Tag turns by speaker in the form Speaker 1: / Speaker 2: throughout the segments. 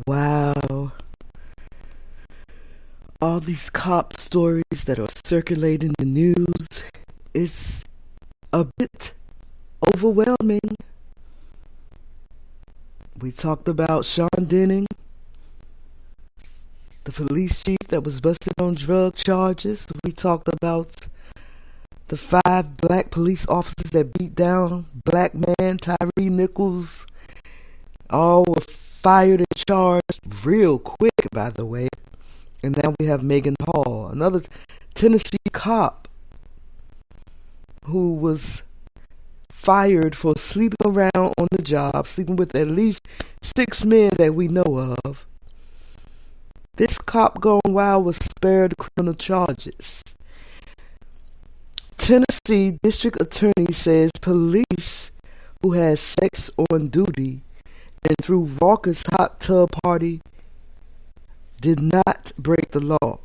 Speaker 1: Wow. All these cop stories that are circulating the news is a bit overwhelming. We talked about Sean Denning, the police chief that was busted on drug charges. We talked about the 5 black police officers that beat down black man Tyree Nichols. All were fired and charged real quick, by the way. And now we have Megan Hall, another Tennessee cop who was fired for sleeping around on the job, sleeping with at least 6 men that we know of. This cop gone wild was spared criminal charges. Tennessee District Attorney says police who had sex on duty and threw raucous hot tub party did not break the law,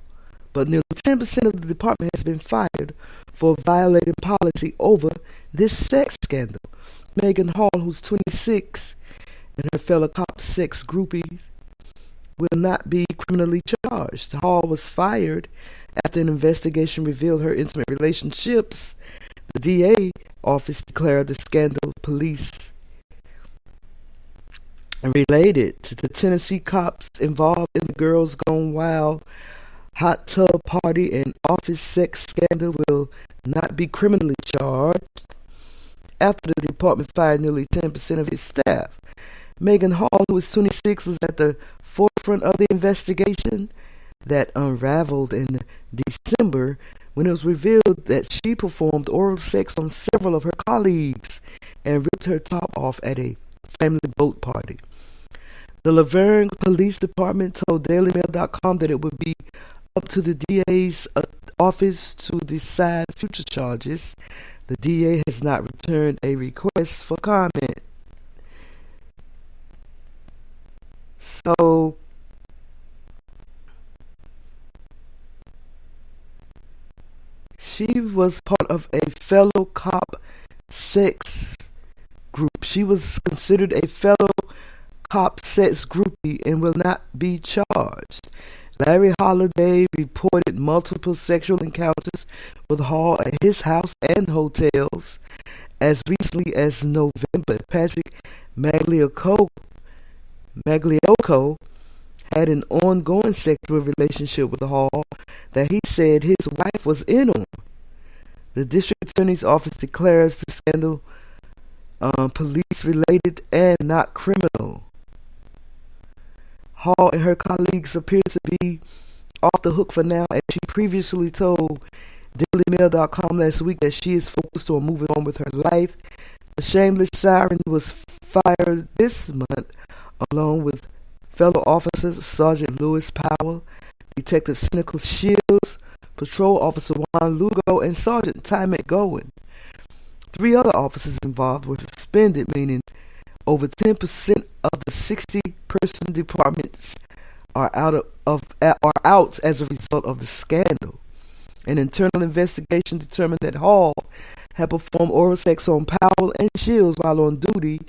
Speaker 1: but nearly 10% of the department has been fired for violating policy over this sex scandal. Megan Hall, who's 26, and her fellow cop sex groupies will not be criminally charged. Hall was fired after an investigation revealed her intimate relationships. The DA office declared the scandal police related to the Tennessee cops involved in the Girls Gone Wild hot tub party and office sex scandal will not be criminally charged after the department fired nearly 10% of its staff. Megan Hall, who was 26, was at the forefront of the investigation that unraveled in December when it was revealed that she performed oral sex on several of her colleagues and ripped her top off at a family boat party. The Laverne Police Department told DailyMail.com that it would be up to the DA's office to decide future charges. The DA has not returned a request for comment. So, she was part of a fellow cop sex group. She was considered a fellow cop sex groupie and will not be charged. Larry Holiday reported multiple sexual encounters with Hall at his house and hotels as recently as November. Patrick Magliocco had an ongoing sexual relationship with Hall that he said his wife was in on. The district attorney's office declares the scandal police-related and not criminal. Hall and her colleagues appear to be off the hook for now, as she previously told DailyMail.com last week that she is focused on moving on with her life. The shameless siren was fired this month along with fellow officers Sergeant Lewis Powell, Detective Cynical Shields, Patrol Officer Juan Lugo, and Sergeant Ty McGowan. 3 other officers involved were suspended, meaning over 10% of the 60-person departments are out as a result of the scandal. An internal investigation determined that Hall had performed oral sex on Powell and Shields while on duty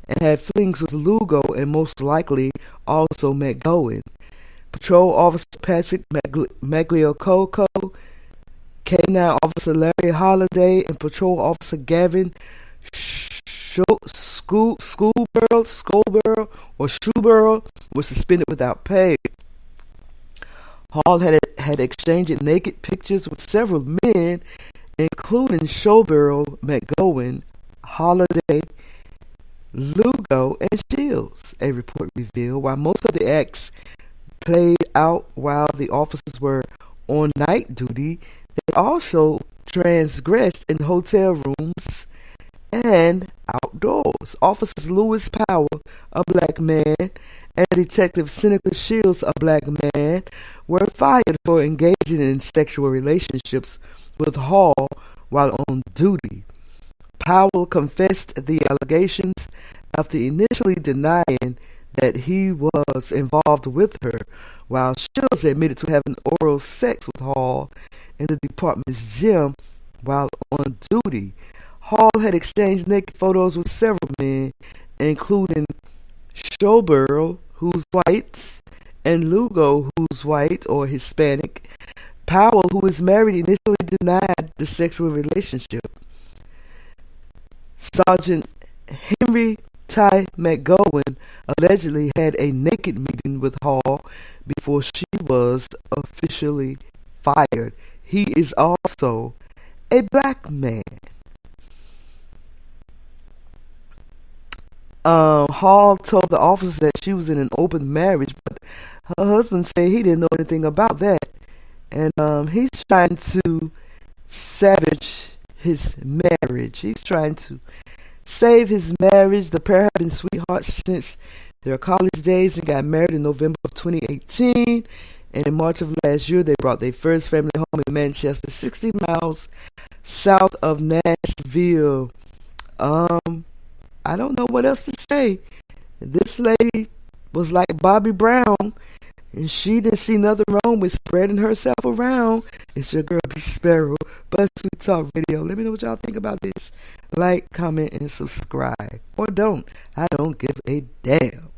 Speaker 1: and had flings with Lugo and most likely also McGowan. Patrol Officer Patrick Magliocco, K-9 Officer Larry Holiday, and Patrol Officer Gavin Schubert were suspended without pay. Hall had exchanged naked pictures with several men, including Schubert, McGowan, Holiday, Lugo, and Shields, a report revealed. While most of the acts played out while the officers were on night duty, they also transgressed in hotel rooms and outdoors. Officers Lewis Powell, a black man, and Detective Cynical Shields, a black man, were fired for engaging in sexual relationships with Hall while on duty. Powell confessed the allegations after initially denying that he was involved with her, while Shields admitted to having oral sex with Hall in the department's gym while on duty. Hall had exchanged naked photos with several men, including Schobel, who's white, and Lugo, who's white or Hispanic. Powell, who is married, initially denied the sexual relationship. Sergeant Henry Ty McGowan allegedly had a naked meeting with Hall before she was officially fired. He is also a black man. Hall told the officers that she was in an open marriage, but her husband said he didn't know anything about that. And he's trying to savage his marriage. He's trying to save his marriage. The pair have been sweethearts since their college days and got married in November of 2018. And in March of last year, they brought their first family home in Manchester, 60 miles south of Nashville. I don't know what else to say. This lady was like Bobby Brown, and she didn't see nothing wrong with spreading herself around. It's your girl, B Sparrow, BuzzzTweet Talk Radio. Let me know what y'all think about this. Like, comment, and subscribe. Or don't. I don't give a damn.